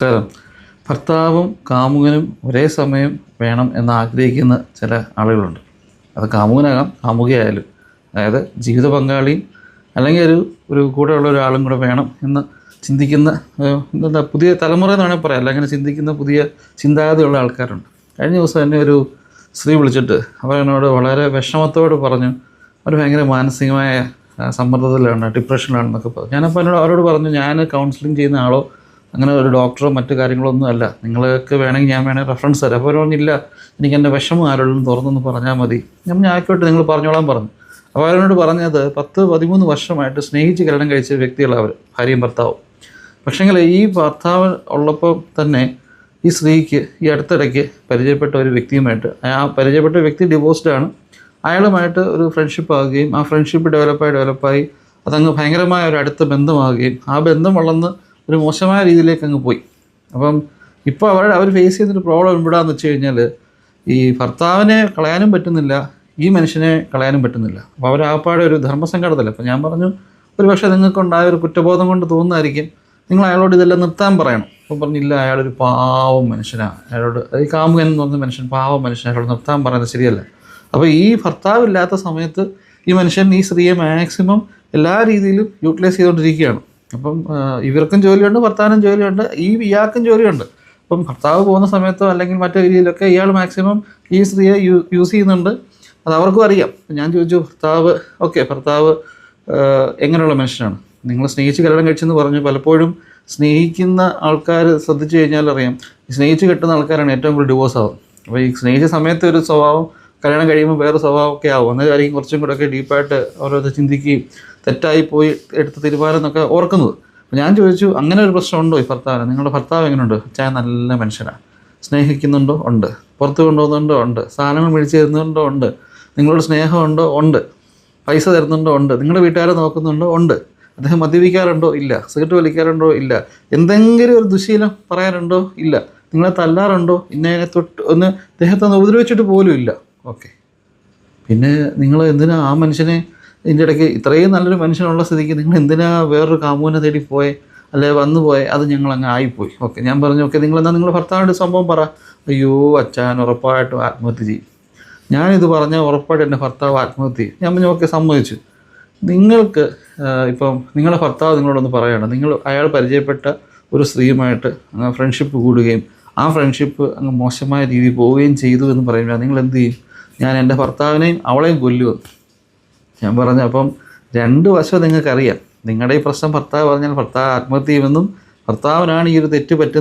നമസ്കാരം. ഭർത്താവും കാമുകനും ഒരേ സമയം വേണം എന്ന് ആഗ്രഹിക്കുന്ന ചില ആളുകളുണ്ട്. അത് കാമുകനാകാം, കാമുകയായാലും. അതായത് ജീവിത പങ്കാളിയും അല്ലെങ്കിൽ ഒരു കൂടെയുള്ള ഒരാളും കൂടെ വേണം എന്ന് ചിന്തിക്കുന്ന എന്താ പുതിയ തലമുറ എന്ന് വേണമെങ്കിൽ പറയാം. അല്ലെങ്കിൽ ചിന്തിക്കുന്ന പുതിയ ചിന്താഗതിയുള്ള ആൾക്കാരുണ്ട്. കഴിഞ്ഞ ദിവസം എന്നെ ഒരു സ്ത്രീ വിളിച്ചിട്ട് അവരെന്നോട് വളരെ വിഷമത്തോട് പറഞ്ഞു, അവർ ഭയങ്കര മാനസികമായ സമ്മർദ്ദത്തിലാണ്, ഡിപ്രഷനിലാണെന്നൊക്കെ പറഞ്ഞു. ഞാനപ്പോൾ അവരോട് പറഞ്ഞു, ഞാൻ കൗൺസിലിംഗ് ചെയ്യുന്ന ആളോ അങ്ങനെ ഒരു ഡോക്ടറോ മറ്റു കാര്യങ്ങളൊന്നും അല്ല, നിങ്ങൾക്ക് വേണമെങ്കിൽ ഞാൻ റെഫറൻസ് തരാം. അപ്പോൾ പറഞ്ഞില്ല, എനിക്ക് എൻ്റെ വിഷമം ആരോടും തുറന്നൊന്ന് പറഞ്ഞാൽ മതി. ഞാൻ ആയിക്കോട്ടെ, നിങ്ങൾ പറഞ്ഞോളാൻ പറഞ്ഞു. അപ്പോൾ അവരോട് പറഞ്ഞത് 10-13 വർഷമായിട്ട് സ്നേഹിച്ച് കല്യാണം കഴിച്ച വ്യക്തികളാണ് അവർ, ഭാര്യയും ഭർത്താവും. പക്ഷേങ്കിൽ ഈ ഭർത്താവ് ഉള്ളപ്പോൾ തന്നെ ഈ സ്ത്രീക്ക് ഈ അടുത്തിടയ്ക്ക് പരിചയപ്പെട്ട ഒരു വ്യക്തിയുമായിട്ട്, ആ പരിചയപ്പെട്ട വ്യക്തി ഡിവോഴ്സ്ഡാണ്, അയാളുമായിട്ട് ഒരു ഫ്രണ്ട്ഷിപ്പ് ആകുകയും ആ ഫ്രണ്ട്ഷിപ്പ് ഡെവലപ്പായി അതങ്ങ് ഭയങ്കരമായ ഒരു അടുത്ത ബന്ധമാകുകയും ആ ബന്ധം വളർന്ന് ഒരു മോശമായ രീതിയിലേക്ക് അങ്ങ് പോയി. അപ്പം ഇപ്പോൾ അവർ ഫേസ് ചെയ്യുന്നൊരു പ്രോബ്ലം എന്താണെന്ന് വെച്ച് കഴിഞ്ഞാൽ, ഈ ഭർത്താവിനെ കളയാനും പറ്റുന്നില്ല, ഈ മനുഷ്യനെ കളയാനും പറ്റുന്നില്ല. അപ്പോൾ അവരാപ്പാടെ ഒരു ധർമ്മസങ്കടത്തില്ല. അപ്പോൾ ഞാൻ പറഞ്ഞു, ഒരു പക്ഷേ നിങ്ങൾക്കുണ്ടായ ഒരു കുറ്റബോധം കൊണ്ട് തോന്നുന്നതായിരിക്കും, നിങ്ങൾ അയാളോട് ഇതെല്ലാം നിർത്താൻ പറയണം. അപ്പോൾ പറഞ്ഞില്ല, അയാളൊരു പാവം മനുഷ്യനാണ്, അയാളോട് ഈ കാമുകൻ എന്ന് പറഞ്ഞ മനുഷ്യൻ പാവം മനുഷ്യൻ, അയാളോട് നിർത്താൻ പറയുന്നത് ശരിയല്ല. അപ്പോൾ ഈ ഭർത്താവില്ലാത്ത സമയത്ത് ഈ മനുഷ്യൻ ഈ സ്ത്രീയെ മാക്സിമം എല്ലാ രീതിയിലും യൂട്ടിലൈസ് ചെയ്തുകൊണ്ടിരിക്കുകയാണ്. അപ്പം ഇവർക്കും ജോലിയുണ്ട്, ഭർത്താവിനും ജോലിയുണ്ട്, ഇയാൾക്കും ജോലിയുണ്ട്. അപ്പം ഭർത്താവ് പോകുന്ന സമയത്തോ അല്ലെങ്കിൽ മറ്റു രീതിയിലൊക്കെ ഇയാൾ മാക്സിമം ഈ സ്ത്രീയെ യൂസ് ചെയ്യുന്നുണ്ട്. അത് അവർക്കും അറിയാം. ഞാൻ ചോദിച്ചു, ഭർത്താവ് എങ്ങനെയുള്ള മനുഷ്യനാണ്? നിങ്ങൾ സ്നേഹിച്ച് കല്യാണം കഴിച്ചെന്ന് പറഞ്ഞു. പലപ്പോഴും സ്നേഹിക്കുന്ന ആൾക്കാർ ശ്രദ്ധിച്ചു കഴിഞ്ഞാൽ അറിയാം, സ്നേഹിച്ച് കെട്ടുന്ന ആൾക്കാരാണ് ഏറ്റവും കൂടുതൽ ഡിവോഴ്സ് ആവും. അപ്പോൾ ഈ സ്നേഹിച്ച സമയത്ത് ഒരു സ്വഭാവം, കല്യാണം കഴിയുമ്പോൾ വേറെ സ്വഭാവമൊക്കെ ആവും. അന്നേരമായിരിക്കും കുറച്ചും കൂടെ ഒക്കെ ഡീപ്പായിട്ട് ഓരോരുത്തർ ചിന്തിക്കുകയും തെറ്റായി പോയി എടുത്ത തീരുമാനം എന്നൊക്കെ ഓർക്കുന്നത്. അപ്പോൾ ഞാൻ ചോദിച്ചു, അങ്ങനെ ഒരു പ്രശ്നമുണ്ടോ ഈ ഭർത്താവിന്? നിങ്ങളുടെ ഭർത്താവ് എങ്ങനെയുണ്ട്? ചായ നല്ല മനുഷ്യനാണ്, സ്നേഹിക്കുന്നുണ്ടോ? ഉണ്ട്. പുറത്ത് കൊണ്ടുപോകുന്നുണ്ടോ? ഉണ്ട്. സാധനങ്ങൾ മേടിച്ച് തരുന്നുണ്ടോ? ഉണ്ട്. നിങ്ങളോട് സ്നേഹമുണ്ടോ? ഉണ്ട്. പൈസ തരുന്നുണ്ടോ? ഉണ്ട്. നിങ്ങളുടെ വീട്ടുകാരെ നോക്കുന്നുണ്ടോ? ഉണ്ട്. അദ്ദേഹം മദ്യപിക്കാറുണ്ടോ? ഇല്ല. സിഗരറ്റ് വലിക്കാറുണ്ടോ? ഇല്ല. എന്തെങ്കിലും ഒരു ദുശീലം പറയാറുണ്ടോ? ഇല്ല. നിങ്ങളെ തല്ലാറുണ്ടോ? ഇന്നതിനെ തൊട്ട് ഒന്ന് അദ്ദേഹത്തെ ഒന്ന് ഉപദ്രവിച്ചിട്ട് പോലും ഇല്ല. പിന്നെ നിങ്ങൾ എന്തിനാ ആ മനുഷ്യനെ ഇതിൻ്റെ ഇടയ്ക്ക്, ഇത്രയും നല്ലൊരു മനുഷ്യനുള്ള സ്ഥിതിക്ക് നിങ്ങൾ എന്തിനാ വേറൊരു കാമുവിനെ തേടി പോയെ, അല്ലെ വന്നു പോയെ? അത് ഞങ്ങളങ്ങ് ആയിപ്പോയി. ഞാൻ പറഞ്ഞു, നിങ്ങളെന്താ നിങ്ങളുടെ ഭർത്താവിൻ്റെ സംഭവം പറ. അയ്യോ അച്ഛൻ ഉറപ്പായിട്ടും ആത്മഹത്യ ചെയ്യും. ഞാനിത് പറഞ്ഞാൽ ഉറപ്പായിട്ട് എൻ്റെ ഭർത്താവ് ആത്മഹത്യ ചെയ്യും. ഞാൻ പറഞ്ഞു, സമ്മതിച്ചു. നിങ്ങൾക്ക് ഇപ്പം നിങ്ങളുടെ ഭർത്താവ് നിങ്ങളോടൊന്ന് പറയുകയാണ്, അയാൾ പരിചയപ്പെട്ട ഒരു സ്ത്രീയുമായിട്ട് അങ്ങ് ഫ്രണ്ട്ഷിപ്പ് കൂടുകയും ആ ഫ്രണ്ട്ഷിപ്പ് അങ്ങ് മോശമായ രീതിയിൽ പോവുകയും ചെയ്തു എന്ന് പറയുമ്പോൾ നിങ്ങൾ എന്ത് ചെയ്യും? ഞാൻ എൻ്റെ ഭർത്താവിനെയും അവളെയും കൊല്ലുമെന്ന് ഞാൻ പറഞ്ഞു. അപ്പം രണ്ട് വശം നിങ്ങൾക്കറിയാം. നിങ്ങളുടെ ഈ പ്രശ്നം ഭർത്താവ് പറഞ്ഞാൽ ഭർത്താവ് ആത്മഹത്യ ചെയ്യുമെന്നും ഭർത്താവിനാണ് ഈ ഒരു തെറ്റ് പറ്റുന്നത്